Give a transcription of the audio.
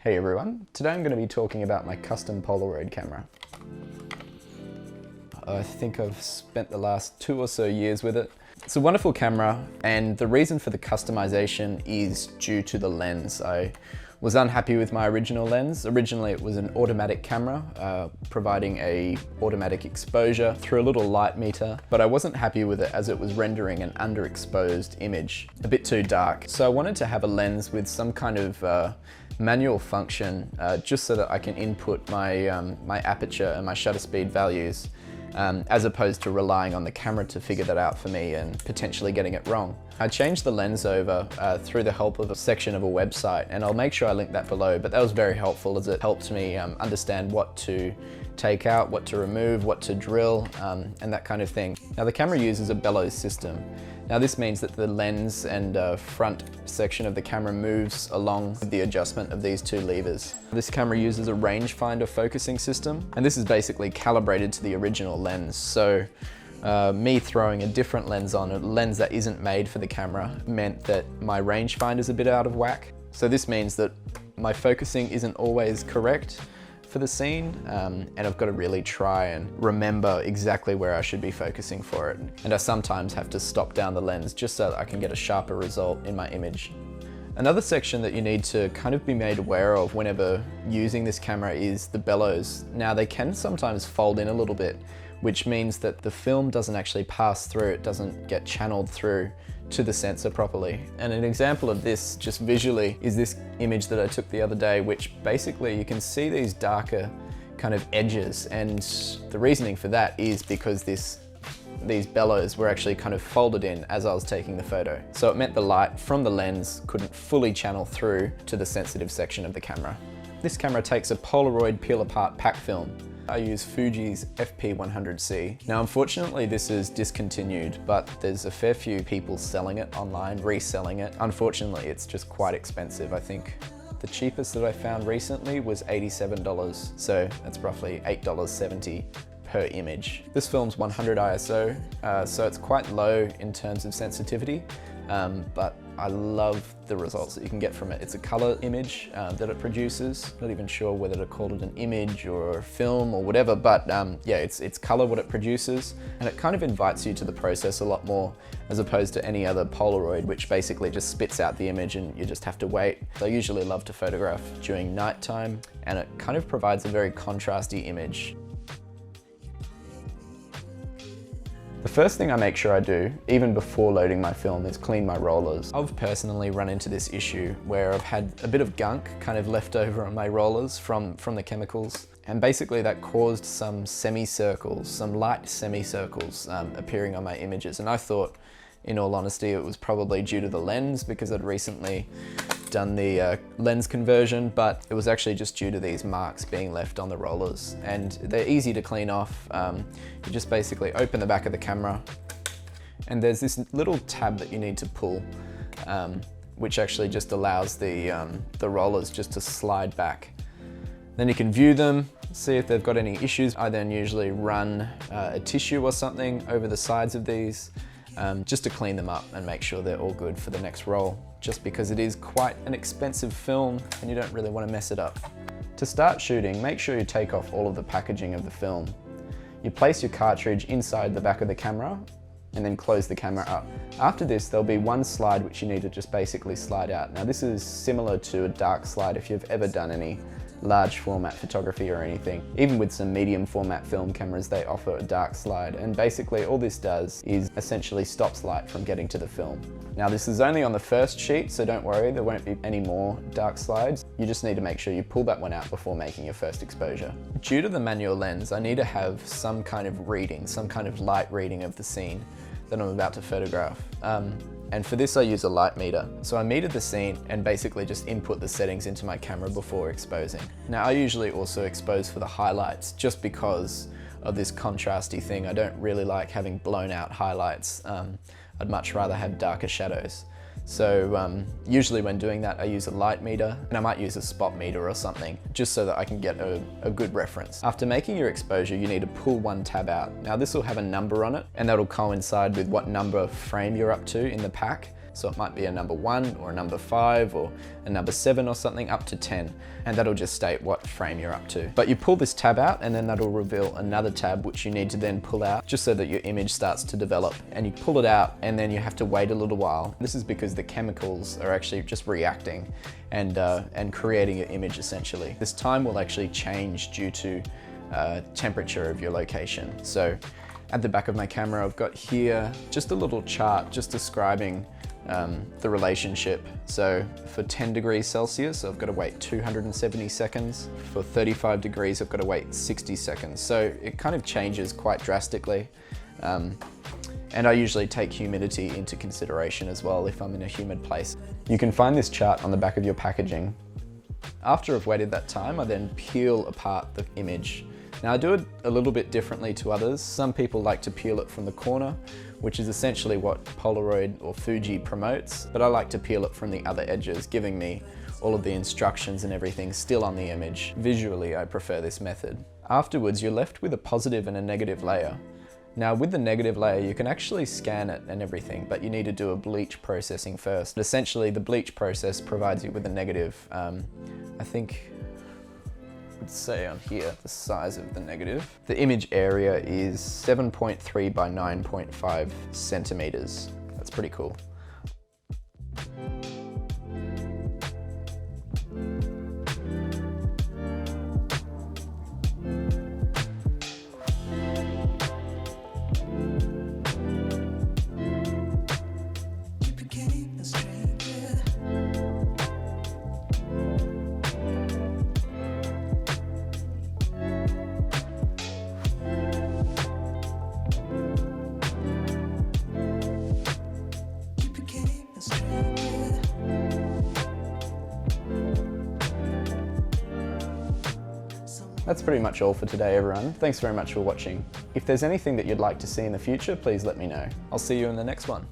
Hey everyone, today I'm going to be talking about my custom Polaroid camera. I think I've spent the last 2 or so years with it. It's a wonderful camera, and the reason for the customization is due to the lens. I was unhappy with my original lens. Originally it was an automatic camera, providing a automatic exposure through a little light meter, but I wasn't happy with it as it was rendering an underexposed image, a bit too dark. So I wanted to have a lens with some kind of manual function, just so that I can input my, my aperture and my shutter speed values, as opposed to relying on the camera to figure that out for me and potentially getting it wrong. I changed the lens over through the help of a section of a website, and I'll make sure I link that below, but that was very helpful as it helped me understand what to take out, what to remove, what to drill, and that kind of thing. Now the camera uses a bellows system. Now this means that the lens and front section of the camera moves along with the adjustment of these two levers. This camera uses a rangefinder focusing system, and this is basically calibrated to the original lens. So me throwing a different lens on, a lens that isn't made for the camera, meant that my rangefinder's a bit out of whack. So this means that my focusing isn't always correct for the scene, and I've got to really try and remember exactly where I should be focusing for it. And I sometimes have to stop down the lens just so that I can get a sharper result in my image. Another section that you need to kind of be made aware of whenever using this camera is the bellows. Now they can sometimes fold in a little bit, which means that the film doesn't actually pass through, it doesn't get channeled through to the sensor properly. And an example of this, just visually, is this image that I took the other day, which basically you can see these darker kind of edges, and the reasoning for that is because these bellows were actually kind of folded in as I was taking the photo. So it meant the light from the lens couldn't fully channel through to the sensitive section of the camera. This camera takes a Polaroid peel apart pack film. I use Fuji's FP100C. Now unfortunately this is discontinued, but there's a fair few people selling it online, reselling it. Unfortunately it's just quite expensive. I think the cheapest that I found recently was $87, so that's roughly $8.70 per image. This film's 100 ISO, so it's quite low in terms of sensitivity, but I love the results that you can get from it. It's a color image that it produces. Not even sure whether to call it an image or a film or whatever, but yeah, it's color what it produces, and it kind of invites you to the process a lot more as opposed to any other Polaroid, which basically just spits out the image and you just have to wait. I usually love to photograph during nighttime, and it kind of provides a very contrasty image. The first thing I make sure I do, even before loading my film, is clean my rollers. I've personally run into this issue where I've had a bit of gunk kind of left over on my rollers from the chemicals, and basically that caused some semicircles, some light semicircles appearing on my images, and I thought, in all honesty, it was probably due to the lens because I'd recently done the lens conversion, but it was actually just due to these marks being left on the rollers, and they're easy to clean off. You just basically open the back of the camera, and there's this little tab that you need to pull, which actually just allows the rollers just to slide back. Then you can view them, see if they've got any issues. I then usually run a tissue or something over the sides of these, just to clean them up and make sure they're all good for the next roll, just because it is quite an expensive film and you don't really want to mess it up. To start shooting, make sure you take off all of the packaging of the film. You place your cartridge inside the back of the camera and then close the camera up. After this, there'll be one slide which you need to just basically slide out. Now this is similar to a dark slide if you've ever done any large format photography or anything. Even with some medium format film cameras, they offer a dark slide, and basically all this does is essentially stops light from getting to the film. Now this is only on the first sheet, so don't worry, there won't be any more dark slides. You just need to make sure you pull that one out before making your first exposure. Due to the manual lens, I need to have some kind of reading, some kind of light reading of the scene that I'm about to photograph. And for this I use a light meter. So I metered the scene and basically just input the settings into my camera before exposing. Now I usually also expose for the highlights just because of this contrasty thing. I don't really like having blown out highlights. I'd much rather have darker shadows. So usually when doing that, I use a light meter, and I might use a spot meter or something, just so that I can get a good reference. After making your exposure, you need to pull one tab out. Now this will have a number on it, and that'll coincide with what number frame you're up to in the pack. So it might be a number 1 or a number 5 or a number 7 or something, up to 10. And that'll just state what frame you're up to. But you pull this tab out and then that'll reveal another tab which you need to then pull out just so that your image starts to develop. And you pull it out and then you have to wait a little while. This is because the chemicals are actually just reacting and creating your image essentially. This time will actually change due to temperature of your location. So at the back of my camera, I've got here just a little chart just describing the relationship. So for 10 degrees Celsius, I've got to wait 270 seconds. For 35 degrees, I've got to wait 60 seconds. So it kind of changes quite drastically. And I usually take humidity into consideration as well if I'm in a humid place. You can find this chart on the back of your packaging. After I've waited that time, I then peel apart the image. Now I do it a little bit differently to others. Some people like to peel it from the corner, which is essentially what Polaroid or Fuji promotes, but I like to peel it from the other edges, giving me all of the instructions and everything still on the image. Visually, I prefer this method. Afterwards, you're left with a positive and a negative layer. Now with the negative layer, you can actually scan it and everything, but you need to do a bleach processing first. Essentially, the bleach process provides you with a negative, I think, let's say on here, the size of the negative. The image area is 7.3 by 9.5 centimeters. That's pretty cool. That's pretty much all for today, everyone. Thanks very much for watching. If there's anything that you'd like to see in the future, please let me know. I'll see you in the next one.